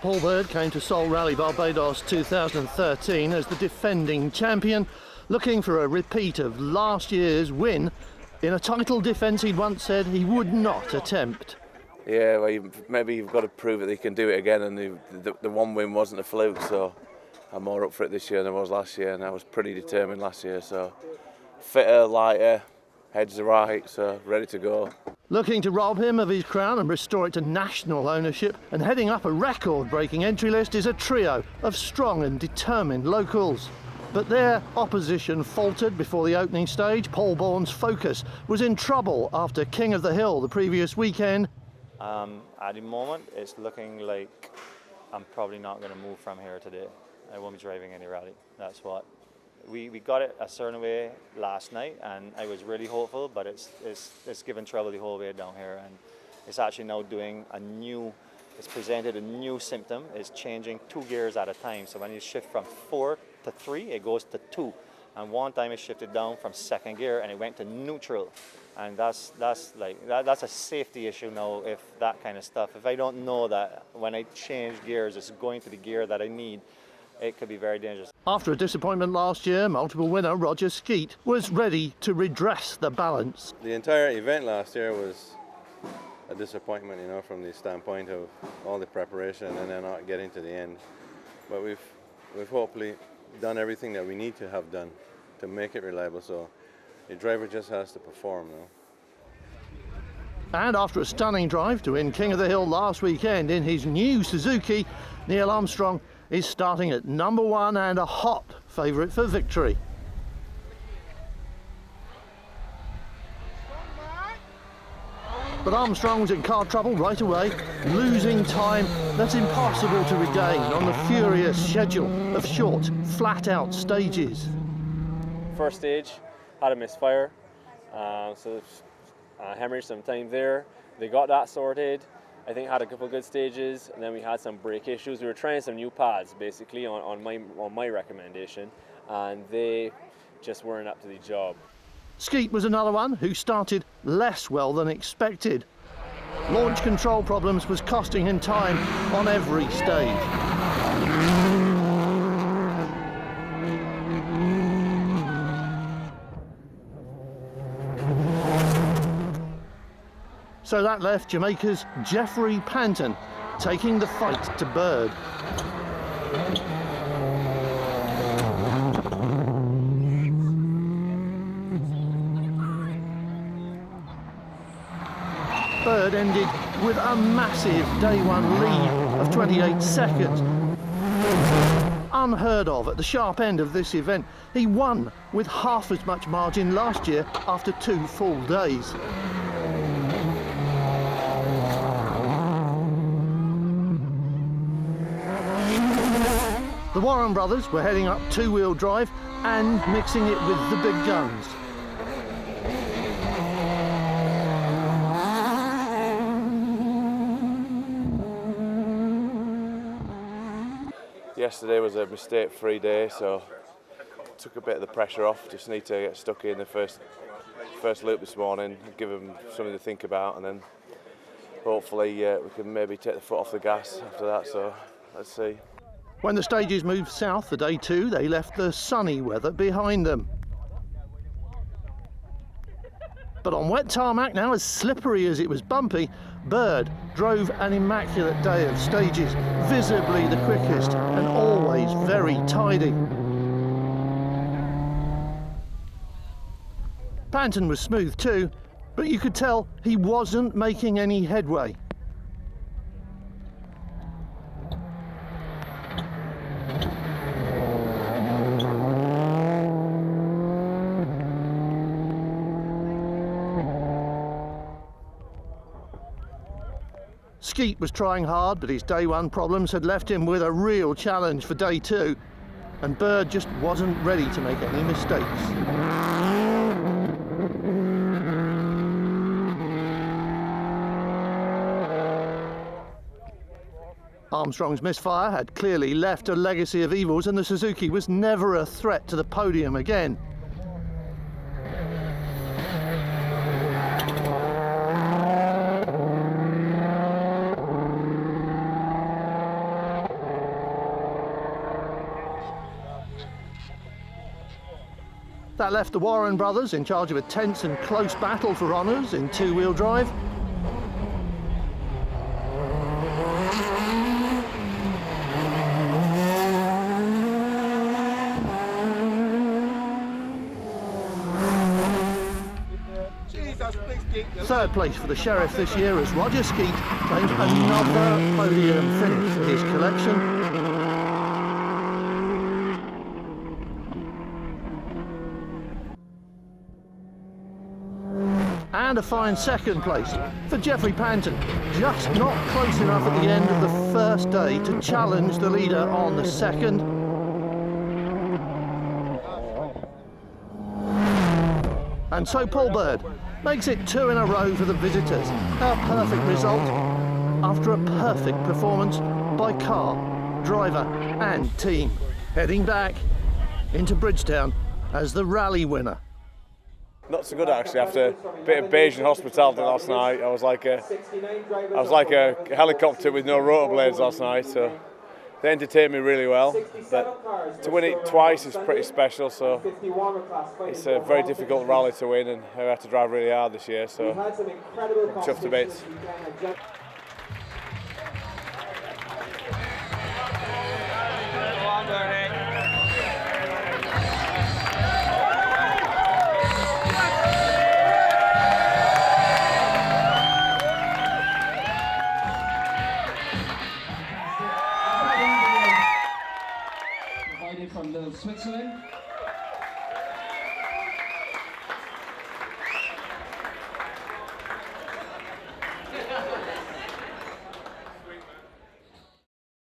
Paul Bird came to Seoul Rally Barbados 2013 as the defending champion, looking for a repeat of last year's win in a title defence he'd once said he would not attempt. Yeah, well, maybe you've got to prove that you can do it again, and the one win wasn't a fluke, so I'm more up for it this year than I was last year, and I was pretty determined last year, so fitter, lighter, heads are right, so ready to go. Looking to rob him of his crown and restore it to national ownership, and heading up a record-breaking entry list is a trio of strong and determined locals. But their opposition faltered before the opening stage. Paul Bourne's Focus was in trouble after King of the Hill the previous weekend. At the moment, it's looking like I'm probably not going to move from here today. I won't be driving any rally. That's what. We got it a certain way last night, and I was really hopeful, but it's given trouble the whole way down here, and it's actually now doing it's presented a new symptom. It's changing 2 gears at a time. So when you shift from 4 to 3, it goes to 2. And one time it shifted down from 2nd gear and it went to neutral. And that's a safety issue now, if that kind of stuff. If I don't know that when I change gears, it's going to the gear that I need, it could be very dangerous. After a disappointment last year, multiple winner Roger Skeet was ready to redress the balance. The entire event last year was a disappointment, from the standpoint of all the preparation and then not getting to the end. But we've hopefully done everything that we need to have done to make it reliable, so the driver just has to perform now. And after a stunning drive to win King of the Hill last weekend in his new Suzuki, Neil Armstrong is starting at number 1 and a hot favourite for victory. But Armstrong was in car trouble right away, losing time that's impossible to regain on the furious schedule of short, flat-out stages. First stage had a misfire, so hemorrhaged some time there. They got that sorted. I think had a couple of good stages, and then we had some brake issues. We were trying some new pads, basically, on my recommendation, and they just weren't up to the job. Skeet was another one who started less well than expected. Launch control problems was costing him time on every stage. So that left Jamaica's Jeffrey Panton taking the fight to Bird. Bird ended with a massive day 1 lead of 28 seconds. Unheard of at the sharp end of this event. He won with half as much margin last year after 2 full days. The Warren brothers were heading up 2-wheel drive and mixing it with the big guns. Yesterday was a mistake-free day, so took a bit of the pressure off. Just need to get stuck in the first loop this morning, give them something to think about, and then hopefully we can maybe take the foot off the gas after that, so let's see. When the stages moved south for day 2, they left the sunny weather behind them. But on wet tarmac, now as slippery as it was bumpy, Bird drove an immaculate day of stages, visibly the quickest and always very tidy. Panton was smooth too, but you could tell he wasn't making any headway. Skeet was trying hard, but his day 1 problems had left him with a real challenge for day 2, and Bird just wasn't ready to make any mistakes. Armstrong's misfire had clearly left a legacy of evils, and the Suzuki was never a threat to the podium again. That left the Warren brothers in charge of a tense and close battle for honours in two-wheel drive. Third place for the Sheriff this year as Roger Skeet claims another podium finish for his collection. And a fine second place for Geoffrey Panton, just not close enough at the end of the first day to challenge the leader on the second. And so Paul Bird makes it 2 in a row for the visitors. A perfect result after a perfect performance by car, driver and team. Heading back into Bridgetown as the rally winner. Not so good actually. After a bit of Bayesian hospitality last night, I was like a helicopter with no rotor blades last night. So they entertained me really well. But to win it twice is pretty special. So it's a very difficult rally to win, and I had to drive really hard this year. So I'm chuffed to bits. From Switzerland.